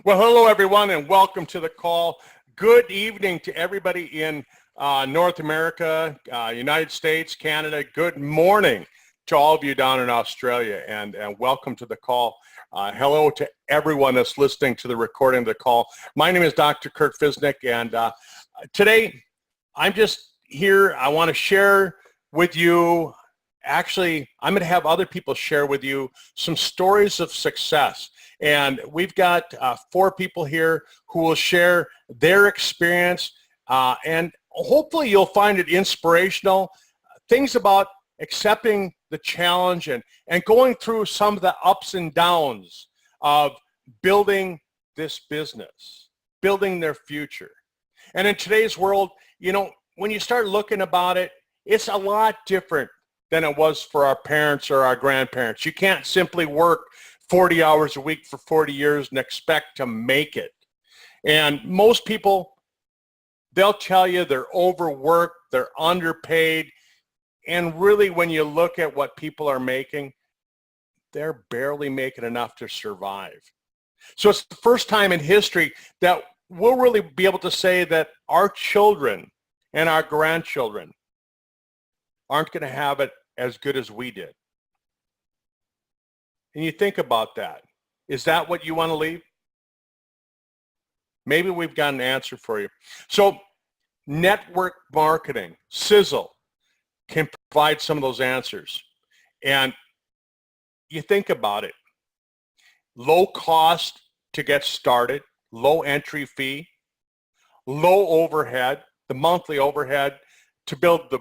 Well, hello, everyone, and welcome to the call. Good evening to everybody in North America, United States, Canada. Good morning to all of you down in Australia, and welcome to the call. Hello to everyone that's listening to the recording of the call. My name is Dr. Kurt Fisnick, and today I'm just here. I want to share with you. Actually, I'm going to have other people share with you some stories of success. And we've got 4 people here who will share their experience, and hopefully you'll find it inspirational. Things about accepting the challenge and going through some of the ups and downs of building this business, building their future. And in today's world, you know, when you start looking about it, it's a lot different than it was for our parents or our grandparents. You can't simply work 40 hours a week for 40 years and expect to make it. And most people, they'll tell you they're overworked, they're underpaid, and really when you look at what people are making, they're barely making enough to survive. So it's the first time in history that we'll really be able to say that our children and our grandchildren aren't going to have it as good as we did. And you think about that. Is that what you want to leave? Maybe we've got an answer for you. So network marketing, Sisel, can provide some of those answers. And you think about it. Low cost to get started, low entry fee, low overhead, the monthly overhead to build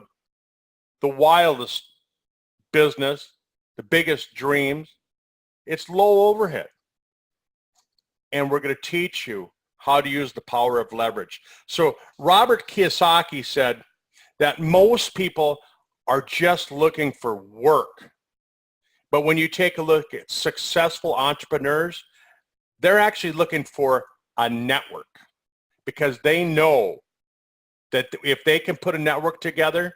the wildest business, the biggest dreams. It's low overhead. And we're going to teach you how to use the power of leverage. So Robert Kiyosaki said that most people are just looking for work. But when you take a look at successful entrepreneurs, they're actually looking for a network because they know that if they can put a network together,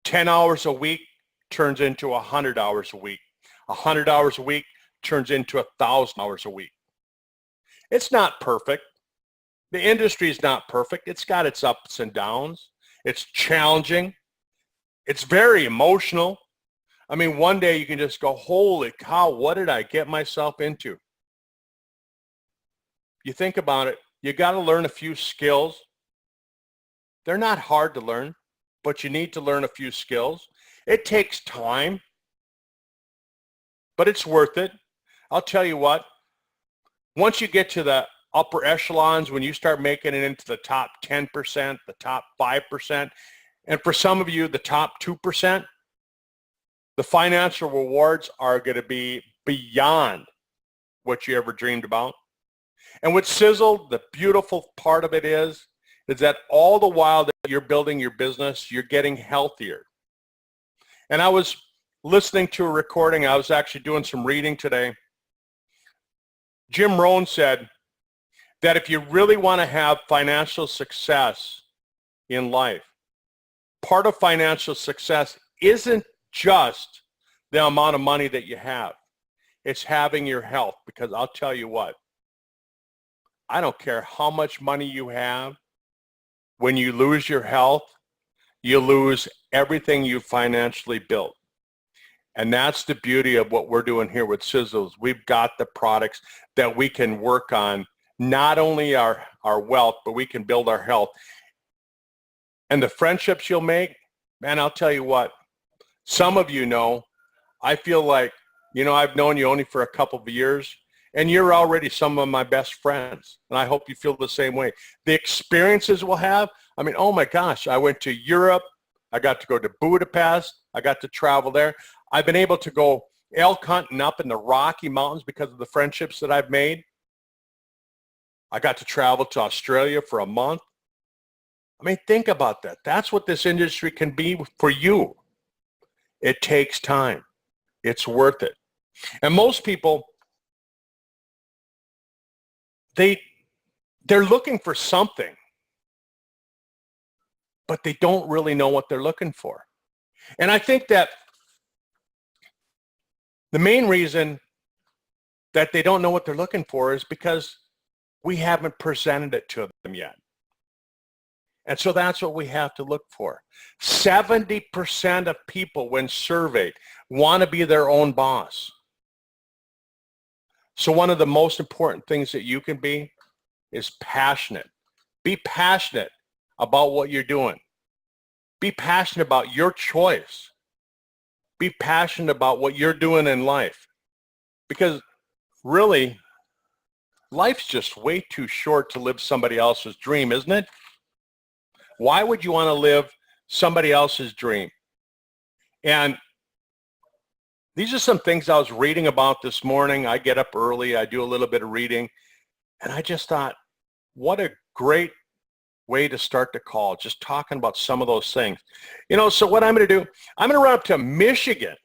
10 hours a week turns into 100 hours a week. 100 hours a week turns into 1,000 hours a week. It's not perfect. The industry is not perfect. It's got its ups and downs. It's challenging. It's very emotional. I mean, one day you can just go, holy cow, what did I get myself into? You think about it, you got to learn a few skills. They're not hard to learn, but you need to learn a few skills. It takes time, but it's worth it. I'll tell you what, once you get to the upper echelons, when you start making it into the top 10%, the top 5%, and for some of you, the top 2%, the financial rewards are going to be beyond what you ever dreamed about. And with Sizzle, the beautiful part of it is that all the while that you're building your business, you're getting healthier. And I was listening to a recording. I was actually doing some reading today. Jim Rohn said that if you really want to have financial success in life, part of financial success isn't just the amount of money that you have. It's having your health, because I'll tell you what, I don't care how much money you have. When you lose your health, you lose everything you financially built. And that's the beauty of what we're doing here with Sizzles. We've got the products that we can work on, not only our wealth, but we can build our health. And the friendships you'll make, man, I'll tell you what, some of you know, I feel like, you know, I've known you only for a couple of years, and you're already some of my best friends. And I hope you feel the same way. The experiences we'll have, I mean, oh my gosh, I went to Europe. I got to go to Budapest. I got to travel there. I've been able to go elk hunting up in the Rocky Mountains because of the friendships that I've made. I got to travel to Australia for a month. I mean, think about that. That's what this industry can be for you. It takes time. It's worth it. And most people, they're looking for something, but they don't really know what they're looking for. And I think that the main reason that they don't know what they're looking for is because we haven't presented it to them yet. And so that's what we have to look for. 70% of people, when surveyed, want to be their own boss. So one of the most important things that you can be is passionate. Be passionate about what you're doing. Be passionate about your choice. Be passionate about what you're doing in life. Because really, life's just way too short to live somebody else's dream, isn't it? Why would you want to live somebody else's dream? And these are some things I was reading about this morning. I get up early. I do a little bit of reading. And I just thought, what a great way to start the call, just talking about some of those things. You know, so what I'm going to do, I'm going to run up to Michigan,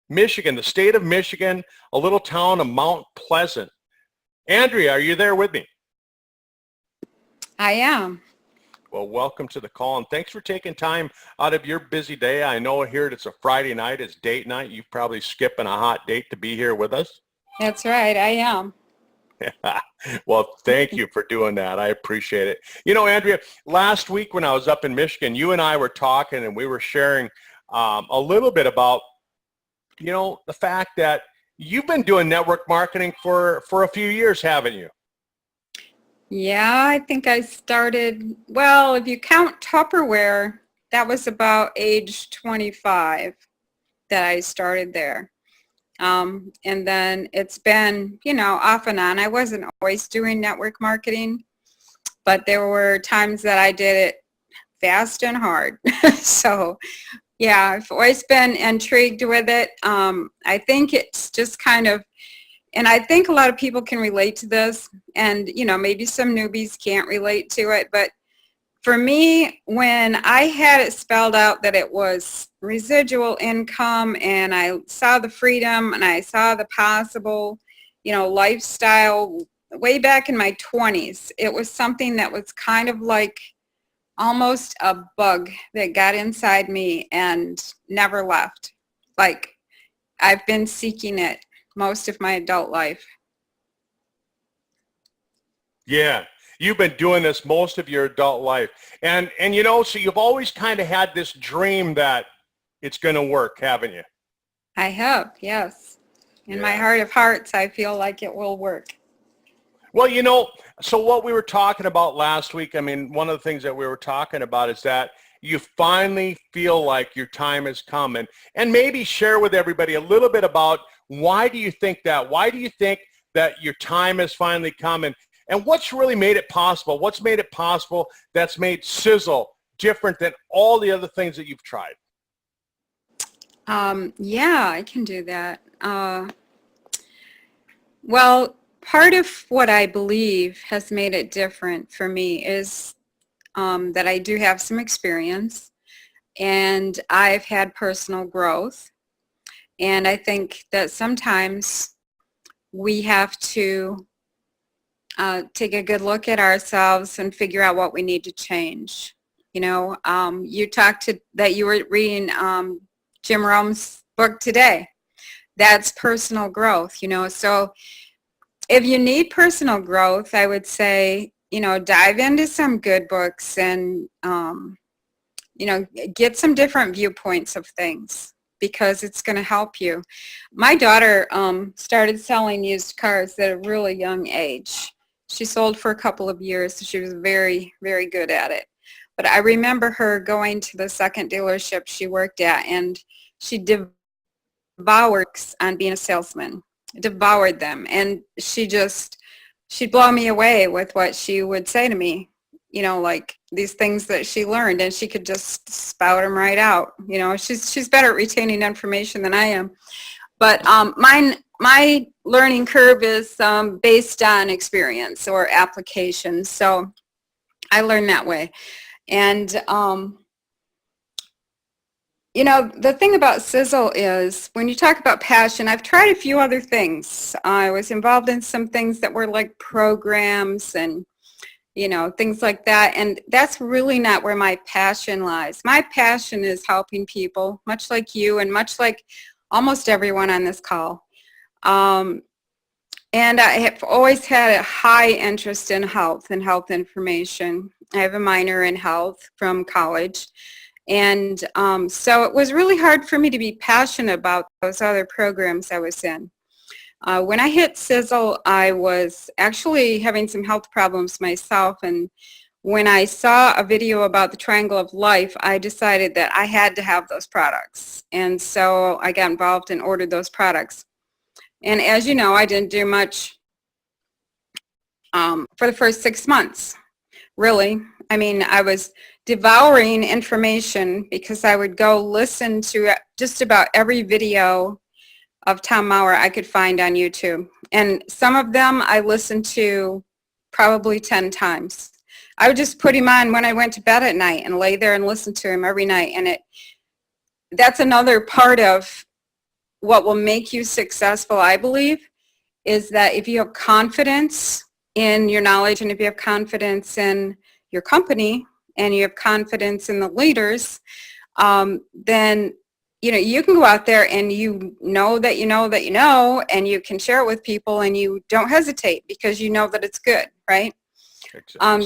the state of Michigan, a little town of Mount Pleasant. Andrea, are you there with me? I am. Well, welcome to the call, and thanks for taking time out of your busy day. I know here it's a Friday night, it's date night. You're probably skipping a hot date to be here with us. That's right, I am. Well, thank you for doing that. I appreciate it. You know, Andrea, last week when I was up in Michigan, you and I were talking and we were sharing a little bit about, you know, the fact that you've been doing network marketing for a few years, haven't you? Yeah, I think I started, well, if you count Tupperware, that was about age 25 that I started there. And then it's been, you know, off and on. I wasn't always doing network marketing, but there were times that I did it fast and hard. So, yeah, I've always been intrigued with it. I think it's just kind of, and I think a lot of people can relate to this, and, you know, maybe some newbies can't relate to it, but for me, when I had it spelled out that it was residual income and I saw the freedom and I saw the possible, you know, lifestyle way back in my 20s, it was something that was kind of like almost a bug that got inside me and never left. Like, I've been seeking it most of my adult life. Yeah, you've been doing this most of your adult life. And you know, so you've always kind of had this dream that it's going to work, haven't you? I have, yes. In my heart of hearts, I feel like it will work. Well, you know, so what we were talking about last week, I mean, one of the things that we were talking about is that you finally feel like your time has come, and maybe share with everybody a little bit about why do you think that? Why do you think that your time has finally come, and what's really made it possible? What's made it possible that's made Sisel different than all the other things that you've tried? Yeah, I can do that. Well, part of what I believe has made it different for me is that I do have some experience, and I've had personal growth. And I think that sometimes we have to take a good look at ourselves and figure out what we need to change. You know, you talked that you were reading Jim Rohn's book today. That's personal growth, you know. So if you need personal growth, I would say, you know, dive into some good books and, you know, get some different viewpoints of things, because it's going to help you. My daughter started selling used cars at a really young age. She sold for a couple of years, so she was very, very good at it. But I remember her going to the second dealership she worked at, and she devoured on being a salesman, devoured them. And she'd blow me away with what she would say to me, you know, like these things that she learned, and she could just spout them right out. You know, she's better at retaining information than I am. But my learning curve is based on experience or application. So I learn that way. And, you know, the thing about Sisel is when you talk about passion, I've tried a few other things. I was involved in some things that were like programs and, you know, things like that. And that's really not where my passion lies. My passion is helping people, much like you and much like almost everyone on this call. And I have always had a high interest in health and health information. I have a minor in health from college. And so it was really hard for me to be passionate about those other programs I was in. When I hit Sisel, I was actually having some health problems myself. And when I saw a video about the Triangle of Life, I decided that I had to have those products. And so I got involved and ordered those products. And as you know, I didn't do much for the first 6 months, really. I mean, I was devouring information because I would go listen to just about every video of Tom Maurer I could find on YouTube. And some of them I listened to probably 10 times. I would just put him on when I went to bed at night and lay there and listen to him every night. And that's another part of what will make you successful, I believe, is that if you have confidence in your knowledge and if you have confidence in your company and you have confidence in the leaders, then you can go out there and you know that you know that you know, and you can share it with people and you don't hesitate because you know that it's good, right?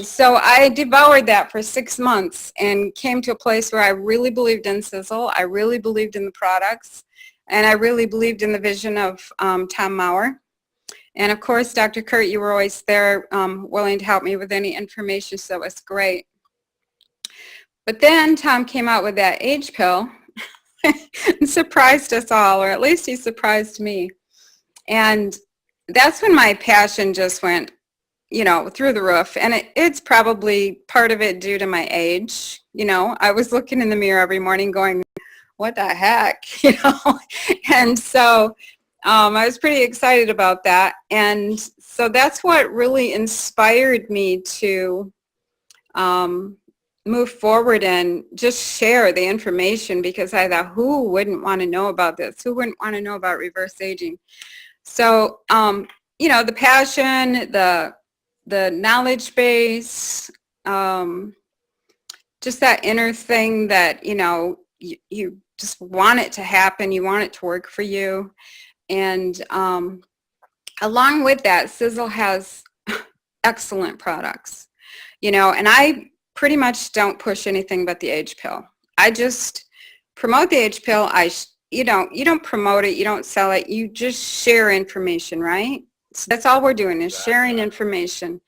So I devoured that for 6 months and came to a place where I really believed in Sisel. I really believed in the products, and I really believed in the vision of Tom Maurer. And of course, Dr. Kurt, you were always there willing to help me with any information, so it was great. But then Tom came out with that age pill and surprised us all, or at least he surprised me. And that's when my passion just went, through the roof. And it's probably part of it due to my age. I was looking in the mirror every morning going, what the heck, And so I was pretty excited about that. And so that's what really inspired me to move forward and just share the information, because I thought, who wouldn't want to know about this? Who wouldn't want to know about reverse aging? So, the passion, the knowledge base, just that inner thing that, you just want it to happen. You want it to work for you. And along with that, Sisel has excellent products, and I pretty much don't push anything but the age pill. I just promote the age pill. You don't promote it, you don't sell it, you just share information, right? So that's all we're doing is sharing information.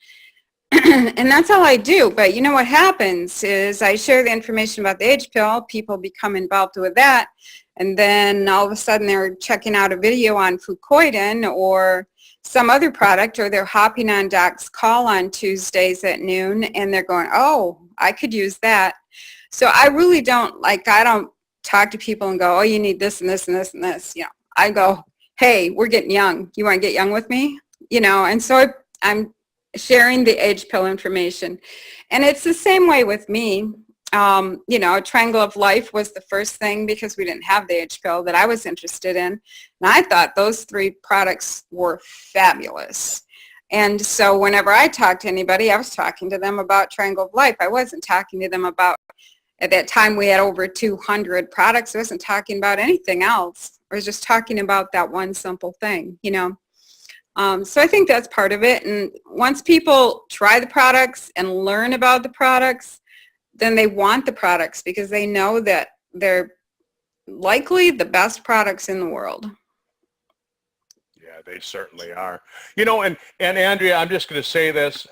And that's all I do. But what happens is I share the information about the age pill, people become involved with that, and then all of a sudden they're checking out a video on Fucoidan or some other product, or they're hopping on Doc's call on Tuesdays at noon and they're going, oh, I could use that. So I really don't, I don't talk to people and go, oh, you need this and this and this and this. I go, hey, we're getting young. You want to get young with me? And so I'm sharing the age pill information. And it's the same way with me. Triangle of Life was the first thing because we didn't have the age pill that I was interested in. And I thought those 3 products were fabulous. And so whenever I talked to anybody, I was talking to them about Triangle of Life. I wasn't talking to them about, at that time we had over 200 products. I wasn't talking about anything else. I was just talking about that one simple thing, So I think that's part of it. And once people try the products and learn about the products, then they want the products because they know that they're likely the best products in the world. Yeah, they certainly are. And Andrea, I'm just going to say this.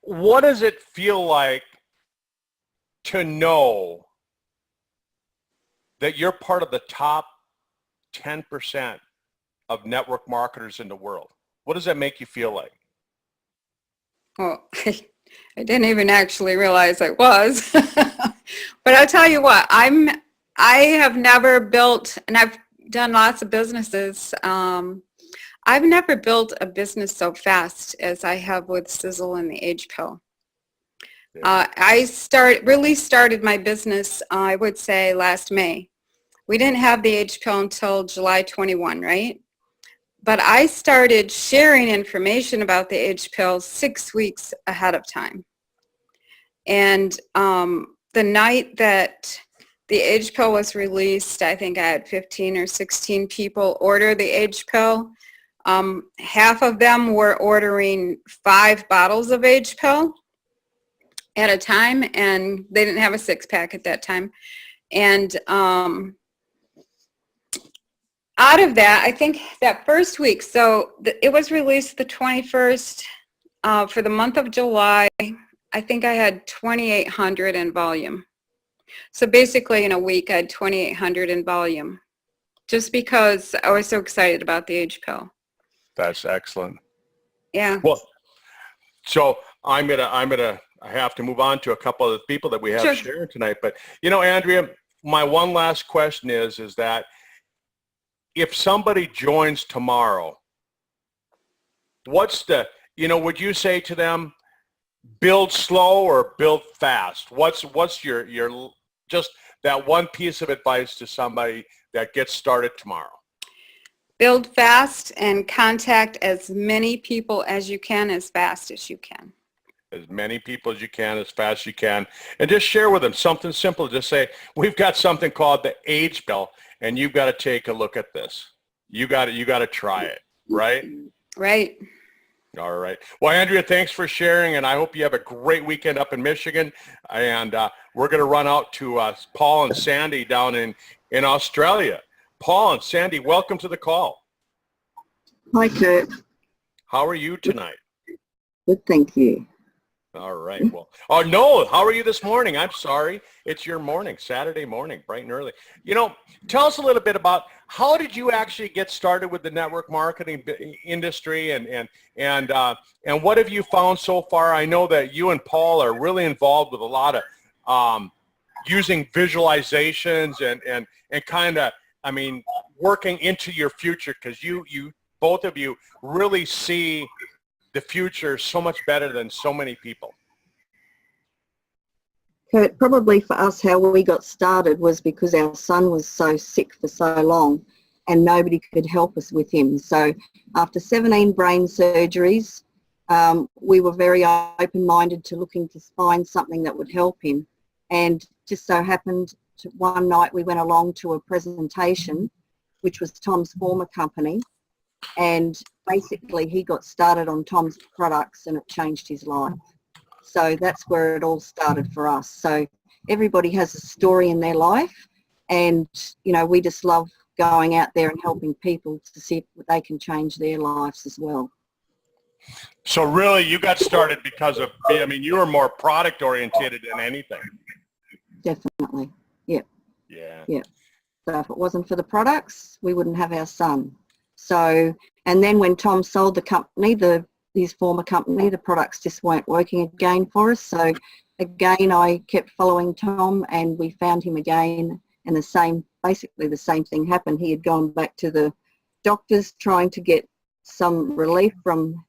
What does it feel like to know that you're part of the top 10% of network marketers in the world? What does that make you feel like? Well, I didn't even actually realize I was. But I'll tell you what, I have never built, and I've done lots of businesses. I've never built a business so fast as I have with Sisel and the age pill. I really started my business, I would say, last May. We didn't have the age pill until July 21, right? But I started sharing information about the age pill 6 weeks ahead of time. And the night that the age pill was released, I think I had 15 or 16 people order the age pill. Half of them were ordering 5 bottles of age pill at a time, and they didn't have a 6-pack at that time. And out of that, I think that first week, so it was released the 21st. For the month of July, I think I had 2,800 in volume. So basically in a week, I had 2,800 in volume, just because I was so excited about the age pill. That's excellent. Yeah. Well, so I have to move on to a couple of the people that we have sharing tonight. But, you know, Andrea, my one last question is that if somebody joins tomorrow, would you say to them, build slow or build fast? What's your just that one piece of advice to somebody that gets started tomorrow? Build fast and contact as many people as you can, as fast as you can. As many people as you can, as fast as you can, and just share with them something simple. Just say, we've got something called the age pill, and you've got to take a look at this. You got to try it, right? Right. All right. Well, Andrea, thanks for sharing, and I hope you have a great weekend up in Michigan. And we're going to run out to Paul and Sandy down in Australia. Paul and Sandy, welcome to the call. Hi, Kurt. How are you tonight? Good, thank you. All right. Well, oh, no, how are you this morning? I'm sorry. It's your morning, Saturday morning, bright and early. You know, tell us a little bit about how did you actually get started with the network marketing industry, and what have you found so far? I know that you and Paul are really involved with a lot of using visualizations and kind of, I mean, working into your future, because you both of you really see the future so much better than so many people. Kurt, probably for us, how we got started was because our son was so sick for so long and nobody could help us with him. So after 17 brain surgeries, we were very open-minded to looking to find something that would help him. And just so happened one night we went along to a presentation, which was Tom's former company, and basically he got started on Tom's products and it changed his life. So that's where it all started for us. So everybody has a story in their life, and you know, we just love going out there and helping people to see if they can change their lives as well. So really you got started because of, I mean, you were more product oriented than anything. Definitely. Yeah. Yeah. Yeah. So if it wasn't for the products, we wouldn't have our son. So, and then when Tom sold the company, his former company, the products just weren't working again for us. So again, I kept following Tom and we found him again, and basically the same thing happened. He had gone back to the doctors trying to get some relief from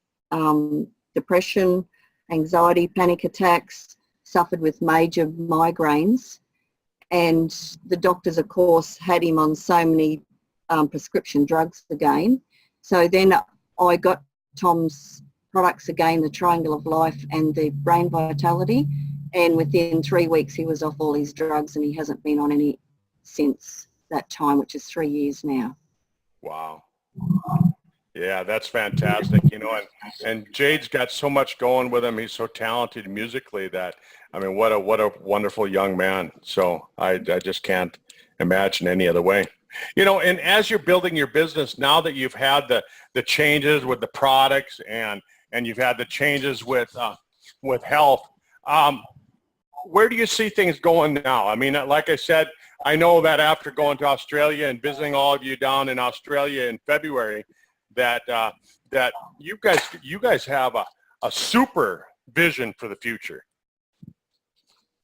depression, anxiety, panic attacks, suffered with major migraines. And the doctors, of course, had him on so many prescription drugs again. So then I got Tom's products again, the Triangle of Life and the Brain Vitality, and within 3 weeks he was off all his drugs and he hasn't been on any since that time, which is 3 years now. Wow. Yeah, that's fantastic. You know, and Jade's got so much going with him. He's so talented musically that, I mean, what a wonderful young man. So I just can't imagine any other way. You know, and as you're building your business, now that you've had the changes with the products and you've had the changes with health, where do you see things going now? I mean, like I said, I know that after going to Australia and visiting all of you down in Australia in February, that you guys have a super vision for the future.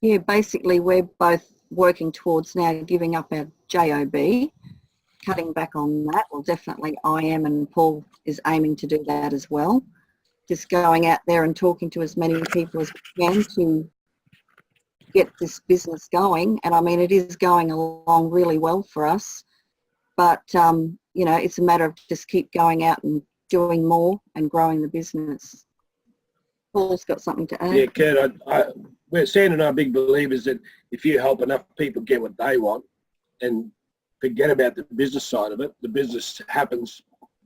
Yeah, basically we're both working towards now giving up our JOB, cutting back on that. Well, definitely I am, and Paul is aiming to do that as well. Just going out there and talking to as many people as we can to get this business going. And I mean, it is going along really well for us, but you know, it's a matter of just keep going out and doing more and growing the business. Paul's got something to add. Yeah, Kurt, Sandy and I are big believers that if you help enough people get what they want and forget about the business side of it, the business happens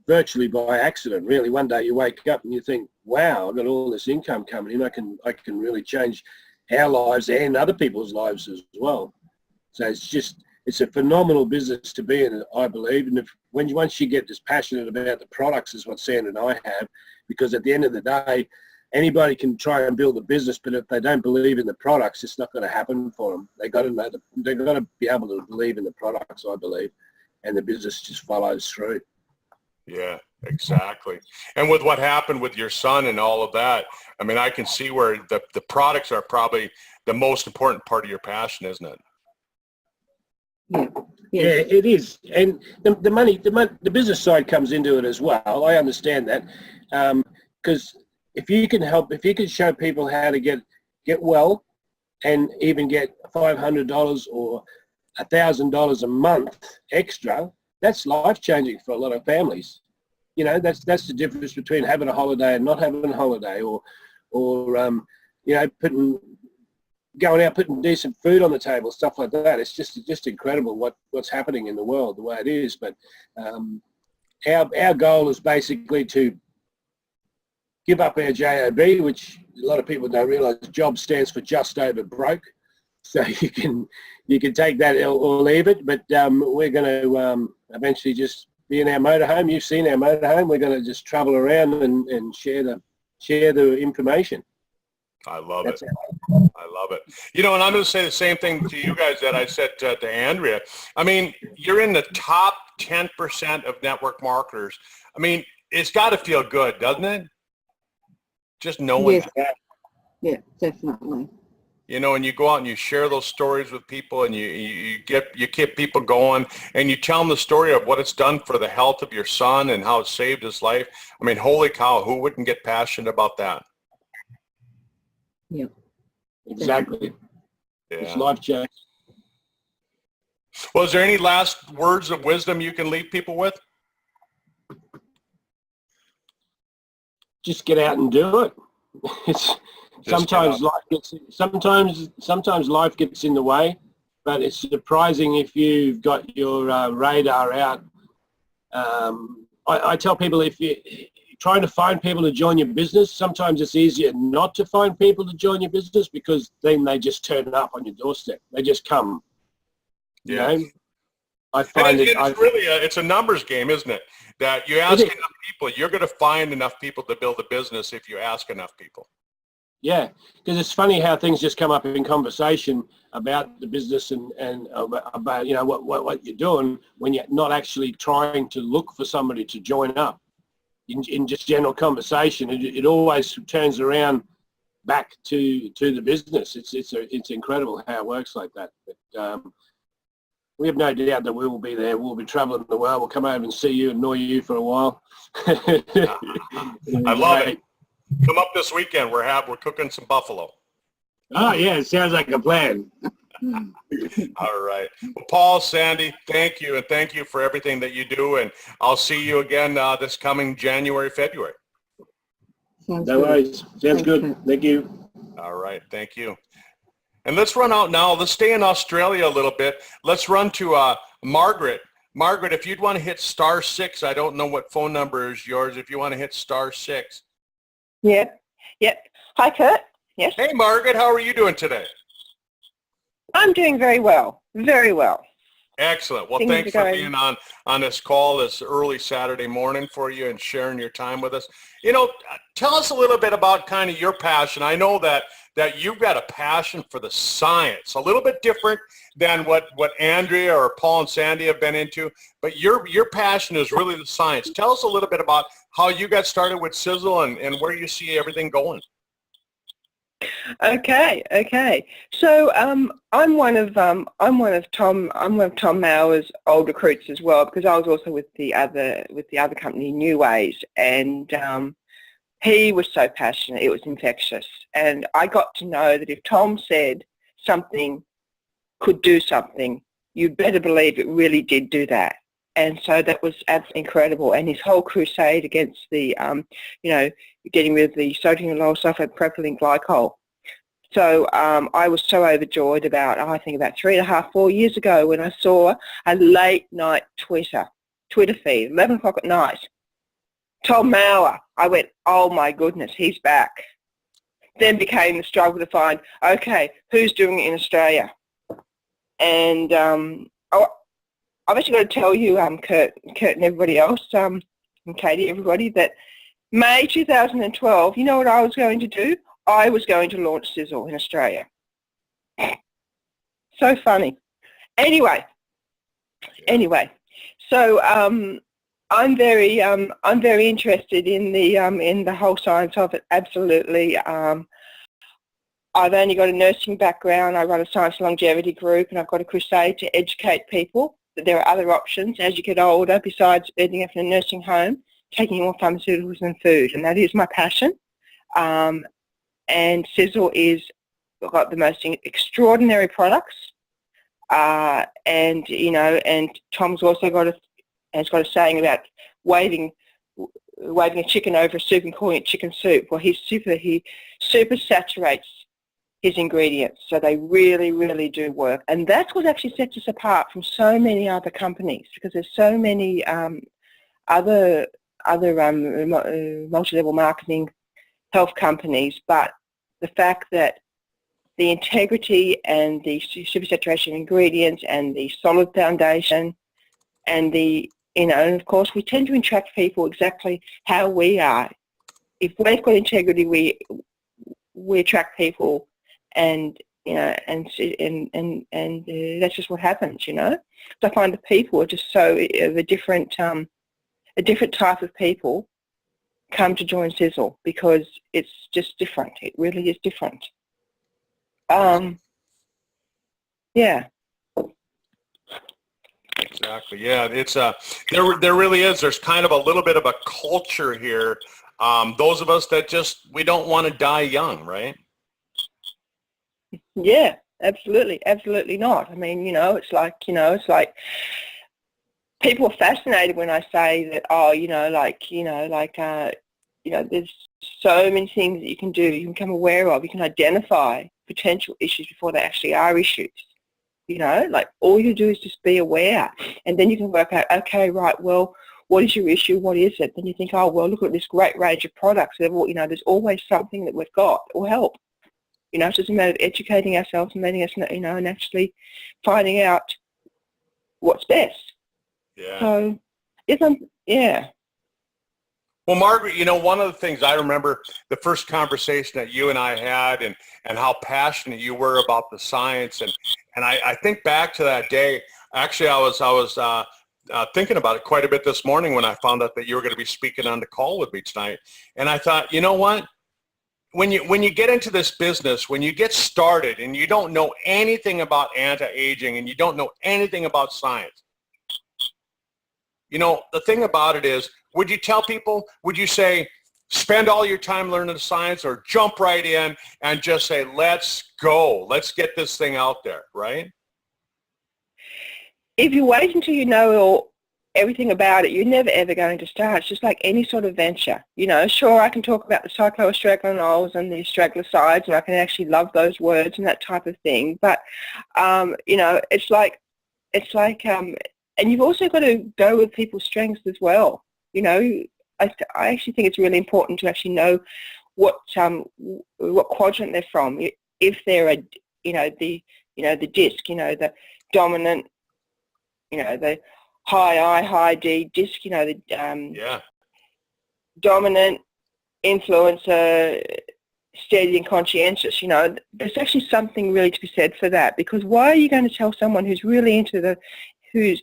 virtually by accident, really. One day you wake up and you think, wow, I've got all this income coming in. I can really change our lives and other people's lives as well. So it's a phenomenal business to be in, I believe. And once you get this passionate about the products, is what Sandra and I have, because at the end of the day, anybody can try and build a business, but if they don't believe in the products, it's not going to happen for them. They've got to be able to believe in the products, I believe, and the business just follows through. Yeah, exactly. And with what happened with your son and all of that, I mean, I can see where the products are probably the most important part of your passion, isn't it? Yeah. Yeah, it is. And the business side comes into it as well. I understand that. Because if you can show people how to get well and even get $500 or $1,000 a month extra, that's life-changing for a lot of families. You know, that's the difference between having a holiday and not having a holiday, or you know, going out, putting decent food on the table, stuff like that. It's just incredible what's happening in the world, the way it is. But our goal is basically to give up our JOB, which a lot of people don't realise. Job stands for just over broke. So you can take that or leave it. But we're going to eventually just be in our motorhome. You've seen our motorhome. We're going to just travel around and share the information. I love That's it. I love it. You know, and I'm going to say the same thing to you guys that I said to Andrea. I mean, you're in the top 10% of network marketers. I mean, it's got to feel good, doesn't it? Just knowing that. Yeah, definitely. You know, and you go out and you share those stories with people, and you keep people going, and you tell them the story of what it's done for the health of your son and how it saved his life. I mean, holy cow, who wouldn't get passionate about that? Yeah. Exactly. Yeah. It's life change. Well, is there any last words of wisdom you can leave people with? Just get out and do it. Sometimes life gets in the way, but it's surprising if you've got your radar out. I tell people, if you're trying to find people to join your business, sometimes it's easier not to find people to join your business, because then they just turn up on your doorstep. They just come. Yeah. You know? I find it's a numbers game, isn't it? That you ask enough people, you're going to find enough people to build a business if you ask enough people. Yeah, because it's funny how things just come up in conversation about the business and about you know what you're doing when you're not actually trying to look for somebody to join up. In just general conversation, it always turns around back to the business. It's incredible how it works like that. But we have no doubt that we will be there. We'll be traveling the world. We'll come over and see you and annoy you for a while. I love it. Come up this weekend. We're cooking some buffalo. Oh yeah, it sounds like a plan. All right. Well, Paul, Sandy, thank you, and thank you for everything that you do. And I'll see you again this coming January, February. No worries. Sounds good. Thank you. All right. Thank you. And let's run out now. Let's stay in Australia a little bit. Let's run to Margaret. Margaret, if you'd want to hit *6, I don't know what phone number is yours. If you want to hit *6. Yeah. Hi, Kurt. Yes. Hey, Margaret. How are you doing today? I'm doing very well. Very well. Excellent. Well, thanks for being on this call this early Saturday morning for you and sharing your time with us. You know, tell us a little bit about kind of your passion. I know that you've got a passion for the science, a little bit different than what Andrea or Paul and Sandy have been into, but your passion is really the science. Tell us a little bit about how you got started with Sisel and where you see everything going. Okay. So I'm one of Tom Mauer's old recruits as well, because I was also with the other company, New Ways, and he was so passionate, it was infectious. And I got to know that if Tom said something could do something, you better believe it really did do that. And so that was absolutely incredible. And his whole crusade against the, getting rid of the sodium lauryl sulfate propylene glycol. So I was so overjoyed about 3.5, 4 years ago when I saw a late night Twitter feed, 11 o'clock at night, Tom Mauer. I went, oh my goodness, he's back. Then became the struggle to find, okay, who's doing it in Australia? And I've actually got to tell you, Kurt and everybody else, and Katie, everybody, that May 2012, you know what I was going to do? I was going to launch Sisel in Australia. So funny. Anyway, so I'm very interested in the whole science of it. Absolutely. I've only got a nursing background. I run a science and longevity group, and I've got a crusade to educate people that there are other options as you get older besides ending up in a nursing home, taking more pharmaceuticals and food, and that is my passion. And Sisel is got the most extraordinary products, and Tom's also got a saying about waving a chicken over a soup and calling it chicken soup. Well, he super saturates his ingredients, so they really, really do work. And that's what actually sets us apart from so many other companies, because there's so many other multi-level marketing health companies, but the fact that the integrity and the supersaturation ingredients and the solid foundation and and of course we tend to attract people exactly how we are. If we've got integrity, we attract people, and that's just what happens, So I find the people are just so of a different type of people come to join Sisel because it's just different. It really is different. Yeah. Exactly. Yeah, it's there really is. There's kind of a little bit of a culture here. Those of us that we don't want to die young, right? Yeah, absolutely not. I mean, it's like people are fascinated when I say that. There's so many things that you can do. You can become aware of. You can identify potential issues before they actually are issues. All you do is just be aware, and then you can work out, okay, right, well, what is your issue? What is it? Then you think, oh, well, look at this great range of products. There's always something that we've got that will help. It's just a matter of educating ourselves and letting us know, and actually finding out what's best. Yeah. So, yeah. Well, Margaret, one of the things I remember the first conversation that you and I had, and how passionate you were about the science, and I think back to that day. Actually, I was thinking about it quite a bit this morning when I found out that you were going to be speaking on the call with me tonight, and I thought, you know what? When you get into this business, when you get started and you don't know anything about anti-aging and you don't know anything about science, the thing about it is, would you tell people, would you say, spend all your time learning the science, or jump right in and just say, let's go, let's get this thing out there, right? If you wait until you know everything about it, you're never ever going to start. It's just like any sort of venture. Sure, I can talk about the cycloastraganols and the astraglosides, and I can actually love those words and that type of thing. But, it's like, and you've also got to go with people's strengths as well. I actually think it's really important to actually know what quadrant they're from. If they're the disc, the dominant, the high I, high D disc, the dominant, influencer, steady and conscientious. There's actually something really to be said for that, because why are you going to tell someone who's really into who's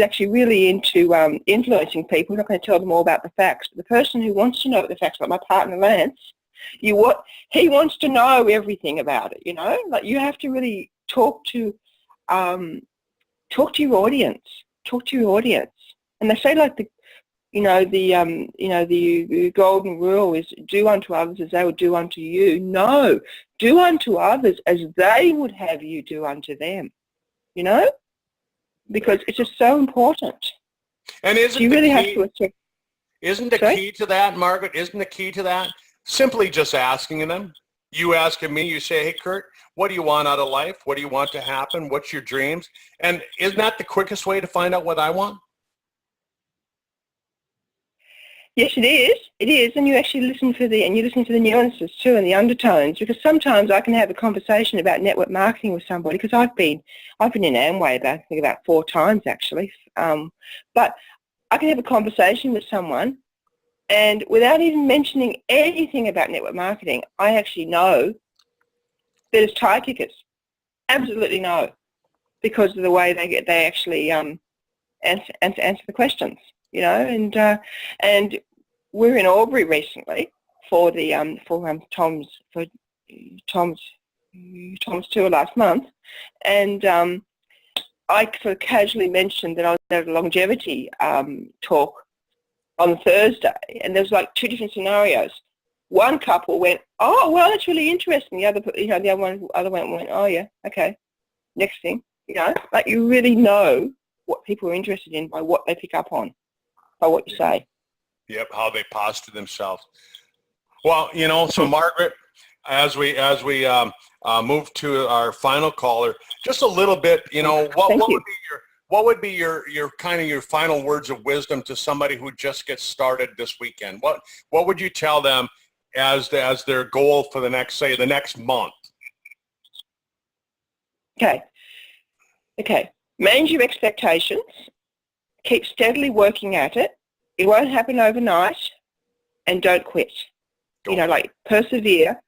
actually really into influencing people? You're not going to tell them all about the facts. But the person who wants to know the facts, like my partner Lance, he wants to know everything about it. Like, you have to really talk to your audience. Talk to your audience. And they say, like, the golden rule is do unto others as they would do unto you. No, do unto others as they would have you do unto them. Because it's just so important. And isn't you really the have key, to accept. isn't the Sorry? key to that, Margaret? Isn't the key to that simply just asking them? You asking me, you say, hey, Kurt, what do you want out of life? What do you want to happen? What's your dreams? And isn't that the quickest way to find out what I want? Yes, it is. It is, and you actually listen for the nuances too and the undertones. Because sometimes I can have a conversation about network marketing with somebody, because I've been in Amway about 4 times actually. But I can have a conversation with someone, and without even mentioning anything about network marketing, I actually know that it's tie kickers. Absolutely know, because of the way they actually answer the questions. You know, and we're in Albury recently for the Tom's tour last month, and I sort of casually mentioned that I was at a longevity talk on Thursday, and there's like 2 different scenarios. One couple went, "Oh, well, that's really interesting." The other, the other one went, "Oh, yeah, okay." Next thing, like you really know what people are interested in by what they pick up on, by what you say. Yep, how they posture themselves. Well, so Margaret, as we move to our final caller, just a little bit, what would be your kind of your final words of wisdom to somebody who just gets started this weekend? What would you tell them as their goal for the next month? Okay. Manage your expectations. Keep steadily working at it. It won't happen overnight, and don't quit. Like persevere,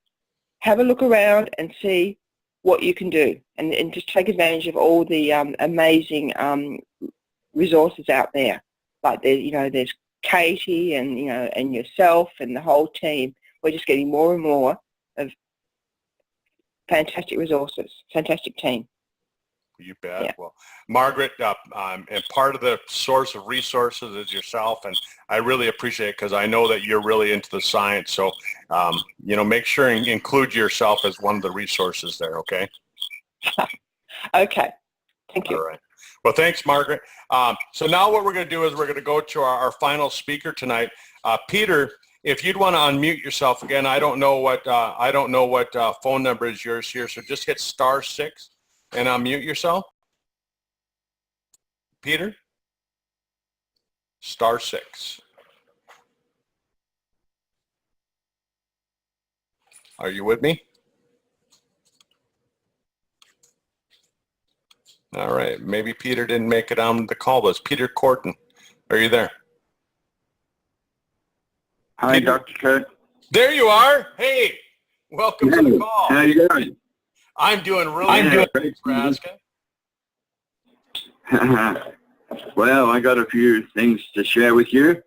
have a look around and see what you can do, and just take advantage of all the amazing resources out there. Like there's Katie and yourself and the whole team. We're just getting more and more of fantastic resources, fantastic team. You bet. Yeah. Well, Margaret, and part of the source of resources is yourself, and I really appreciate it because I know that you're really into the science. So, make sure and include yourself as one of the resources there. Okay. Okay. Thank you. All right. Well, thanks, Margaret. So now what we're going to do is we're going to go to our final speaker tonight, Peter. If you'd want to unmute yourself again, I don't know what phone number is yours here, so just hit *6 and unmute yourself. Peter, *6. Are you with me? All right. Maybe Peter didn't make it on the call list. Peter Corton, are you there? Hi, Peter? Dr. Kurt. There you are. Hey, welcome to the call. How you doing? I'm doing really good. Great. Thanks for asking. Well, I got a few things to share with you.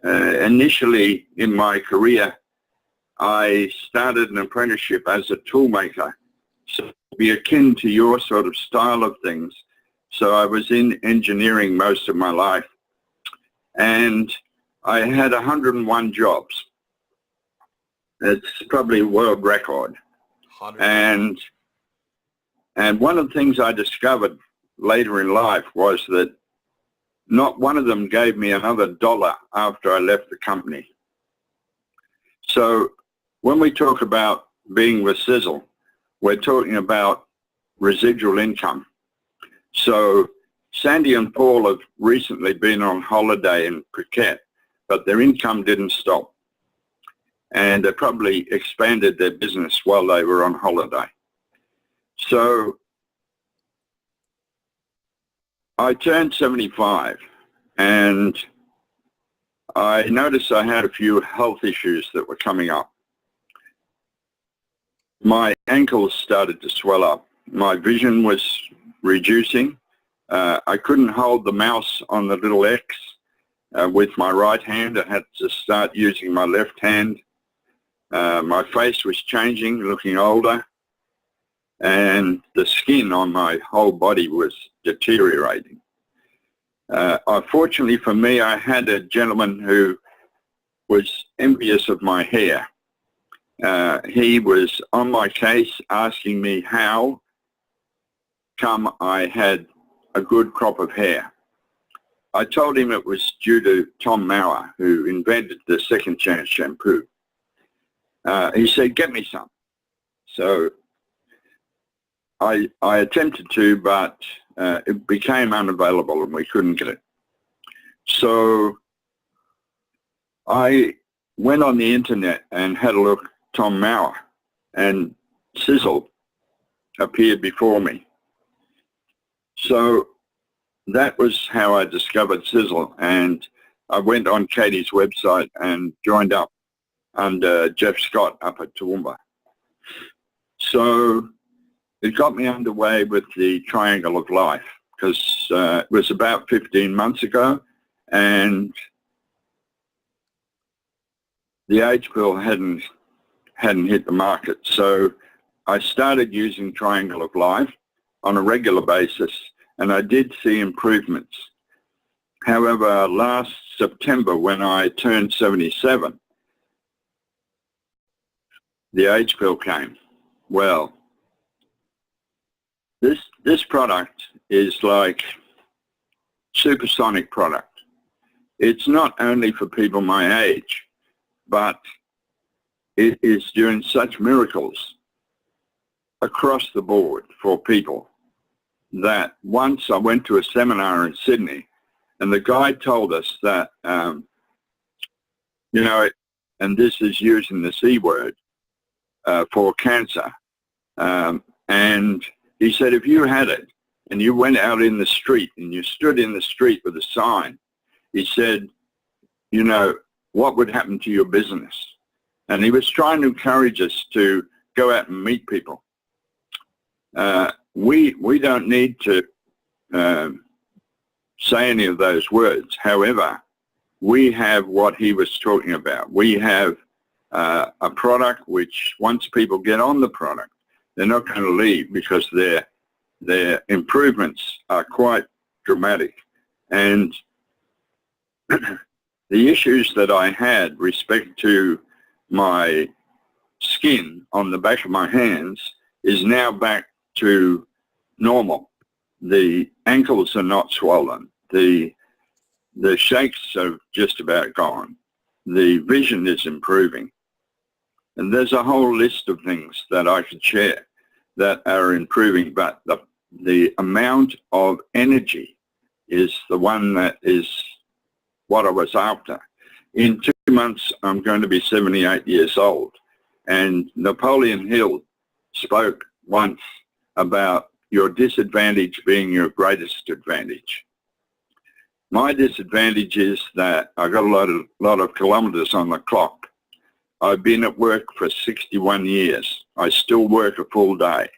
Initially in my career, I started an apprenticeship as a toolmaker, so it'd be akin to your sort of style of things. So I was in engineering most of my life, and I had 101 jobs. It's probably a world record. And one of the things I discovered later in life was that not one of them gave me another dollar after I left the company. So when we talk about being with Sisel, we're talking about residual income. So Sandy and Paul have recently been on holiday in Phuket, but their income didn't stop. And they probably expanded their business while they were on holiday. So I turned 75, and I noticed I had a few health issues that were coming up. My ankles started to swell up. My vision was reducing. I couldn't hold the mouse on the little X with my right hand. I had to start using my left hand. My face was changing, looking older, and the skin on my whole body was deteriorating. Unfortunately for me, I had a gentleman who was envious of my hair. He was on my case asking me how come I had a good crop of hair. I told him it was due to Tom Mauer, who invented the Second Chance shampoo. He said, get me some. So I attempted to, but it became unavailable and we couldn't get it. So I went on the internet and had a look. Tom Mauer and Sisel appeared before me. So that was how I discovered Sisel, and I went on Katie's website and joined up under Jeff Scott up at Toowoomba. So it got me underway with the Triangle of Life, because it was about 15 months ago, and the age pill hadn't hit the market. So I started using Triangle of Life on a regular basis, and I did see improvements. However, last September, when I turned 77, the age pill came. Well, this product is like supersonic product. It's not only for people my age, but it is doing such miracles across the board for people that once I went to a seminar in Sydney, and the guy told us that, you know, and this is using the C word for cancer, and he said, if you had it and you went out in the street and you stood in the street with a sign, he said, you know, what would happen to your business? And he was trying to encourage us to go out and meet people. We don't need to say any of those words. However, we have what he was talking about. We have a product which, once people get on the product, they're not going to leave, because their improvements are quite dramatic. And the issues that I had respect to my skin on the back of my hands is now back to normal. The ankles are not swollen. The shakes are just about gone. The vision is improving. And there's a whole list of things that I could share that are improving, but the amount of energy is the one that is what I was after. In 2 months, I'm going to be 78 years old. And Napoleon Hill spoke once about your disadvantage being your greatest advantage. My disadvantage is that I got a lot of kilometers on the clock. I've been at work for 61 years. I still work a full day.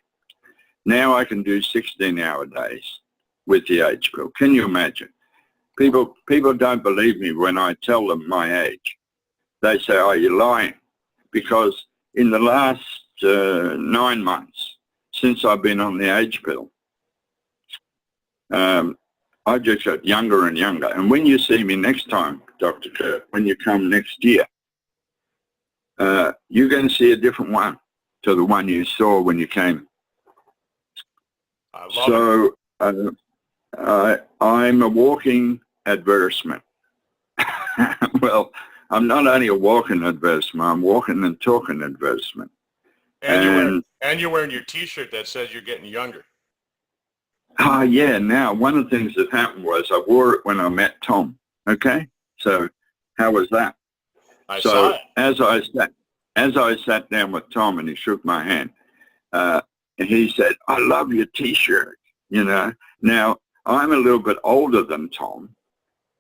Now I can do 16-hour days with the age pill. Can you imagine? People don't believe me when I tell them my age. They say, oh, you're lying. Because in the last 9 months, since I've been on the age pill, I just got younger and younger. And when you see me next time, Dr. Kerr, when you come next year, you're going to see a different one to the one you saw when you came. So I'm a walking advertisement. Well, I'm not only a walking advertisement, I'm walking and talking advertisement. And you're wearing your T-shirt that says you're getting younger. Yeah. Now, one of the things that happened was I wore it when I met Tom. Okay. So how was that? I saw it. As I sat down with Tom and he shook my hand, and he said, I love your T-shirt, you know. Now, I'm a little bit older than Tom,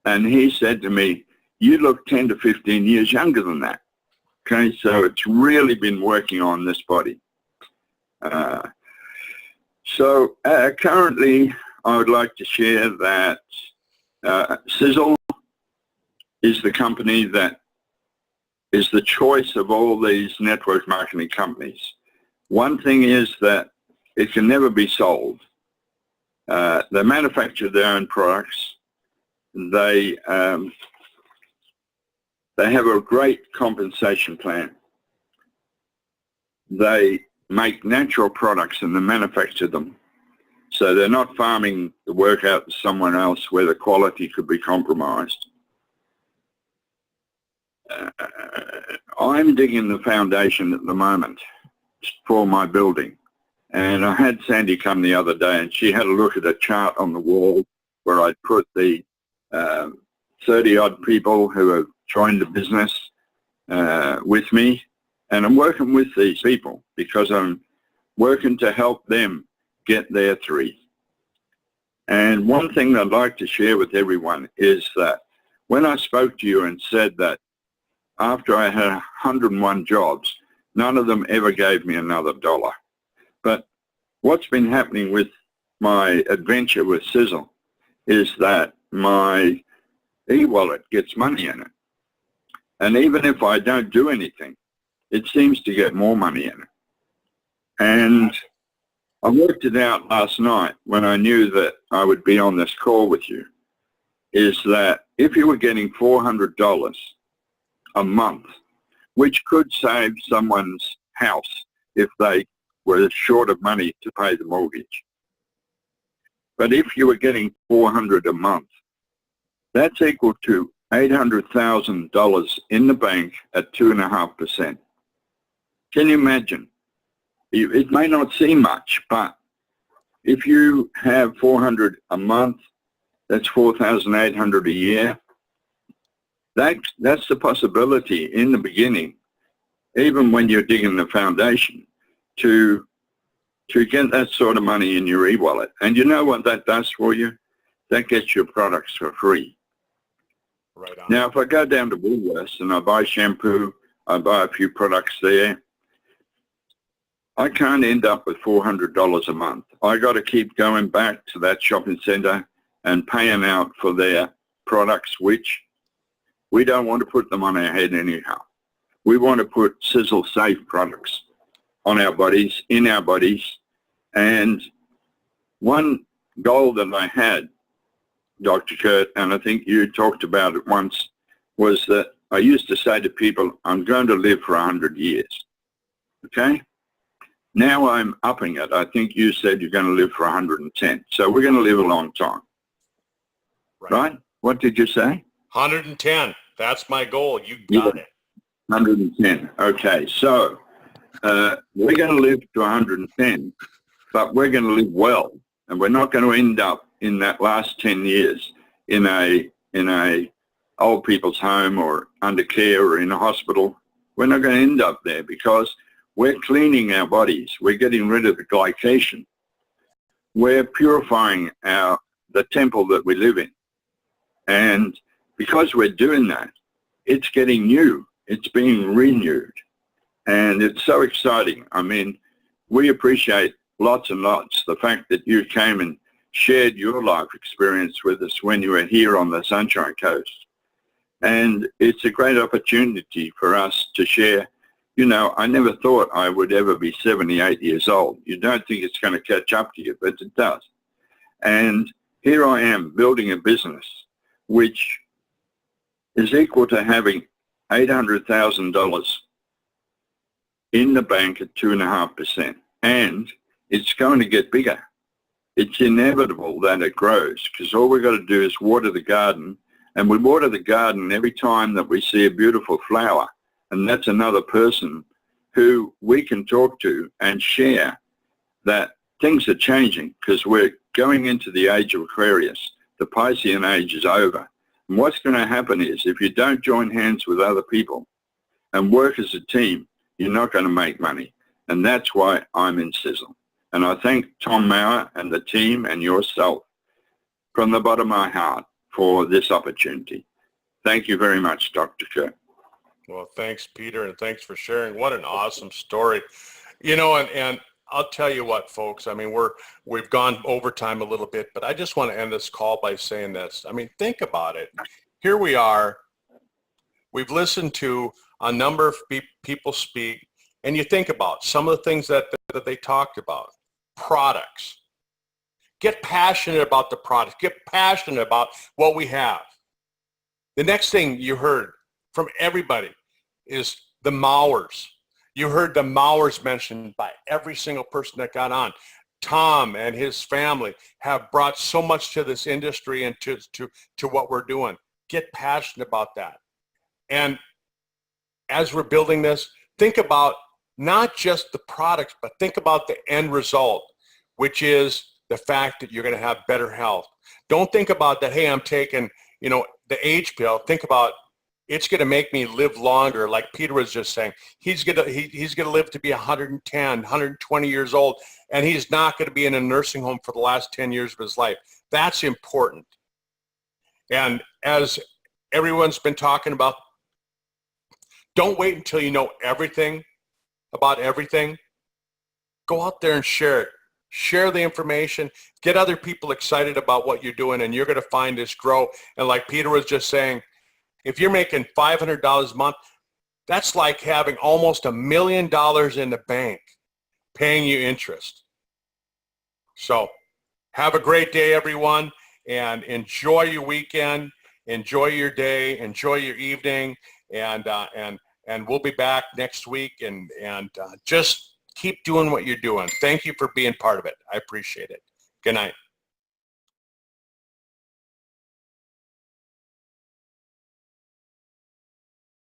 and he said to me, you look 10 to 15 years younger than that. Okay, so it's really been working on this body. Currently, I would like to share that Sisel is the company that is the choice of all these network marketing companies. One thing is that it can never be sold. They manufacture their own products. They have a great compensation plan. They make natural products and they manufacture them. So they're not farming the work out to someone else where the quality could be compromised. I'm digging the foundation at the moment for my building. And I had Sandy come the other day and she had a look at a chart on the wall where I'd put the 30-odd people who have joined the business with me, and I'm working with these people because I'm working to help them get their 3. And one thing I'd like to share with everyone is that when I spoke to you and said that after I had 101 jobs, none of them ever gave me another dollar. But what's been happening with my adventure with Sisel is that my e-wallet gets money in it. And even if I don't do anything, it seems to get more money in it. And I worked it out last night when I knew that I would be on this call with you, is that if you were getting $400 a month, which could save someone's house if they were short of money to pay the mortgage. But if you were getting $400 a month, that's equal to $800,000 in the bank at 2.5%. Can you imagine? It may not seem much, but if you have $400 a month, that's $4,800 a year. That's the possibility in the beginning, even when you're digging the foundation, to get that sort of money in your e-wallet. And you know what that does for you? That gets your products for free. Right on. Now, if I go down to Woolworths and I buy shampoo, I buy a few products there, I can't end up with $400 a month. I got to keep going back to that shopping centre and paying out for their products, which we don't want to put them on our head anyhow. We want to put Sisel safe products on our bodies, in our bodies. And one goal that I had, Dr. Kurt, and I think you talked about it once, was that I used to say to people, I'm going to live for 100 years. Okay? Now I'm upping it. I think you said you're going to live for 110. So we're going to live a long time. Right? What did you say? 110. That's my goal. You got it. 110. Okay. So we're going to live to 110, but we're going to live well. And we're not going to end up in that last 10 years in a old people's home or under care or in a hospital. We're not going to end up there because we're cleaning our bodies. We're getting rid of the glycation. We're purifying the temple that we live in. And because we're doing that, it's getting new. It's being renewed. And it's so exciting. I mean, we appreciate lots and lots the fact that you came and shared your life experience with us when you were here on the Sunshine Coast. And it's a great opportunity for us to share. You know, I never thought I would ever be 78 years old. You don't think it's going to catch up to you, but it does. And here I am building a business which is equal to having $800,000 in the bank at 2.5%. And it's going to get bigger. It's inevitable that it grows because all we've got to do is water the garden. And we water the garden every time that we see a beautiful flower. And that's another person who we can talk to and share that things are changing because we're going into the age of Aquarius. The Piscean age is over. And what's going to happen is if you don't join hands with other people and work as a team, you're not going to make money. And that's why I'm in Sisel. And I thank Tom Maurer and the team and yourself from the bottom of my heart for this opportunity. Thank you very much, Dr. Kerr. Well, thanks, Peter, and thanks for sharing. What an awesome story. You know, and I'll tell you what, folks, I mean, we've gone overtime a little bit, but I just want to end this call by saying this. I mean, think about it. Here we are. We've listened to a number of people speak, and you think about some of the things that they talked about. Products. Get passionate about the products. Get passionate about what we have. The next thing you heard from everybody is the Mauers. You heard the Mauers mentioned by every single person that got on. Tom and his family have brought so much to this industry and to what we're doing. Get passionate about that. And as we're building this, think about not just the products, but think about the end result, which is the fact that you're going to have better health. Don't think about that, hey, I'm taking, you know, the age pill. Think about it's going to make me live longer. Like Peter was just saying, he's going to live to be 110, 120 years old, and he's not going to be in a nursing home for the last 10 years of his life. That's important. And as everyone's been talking about, don't wait until you know everything about everything. Go out there and share it. Share the information. Get other people excited about what you're doing, and you're going to find this grow. And like Peter was just saying, if you're making $500 a month, that's like having almost $1 million in the bank paying you interest. So have a great day, everyone, and enjoy your weekend, enjoy your day, enjoy your evening, and we'll be back next week, and just keep doing what you're doing. Thank you for being part of it. I appreciate it. Good night.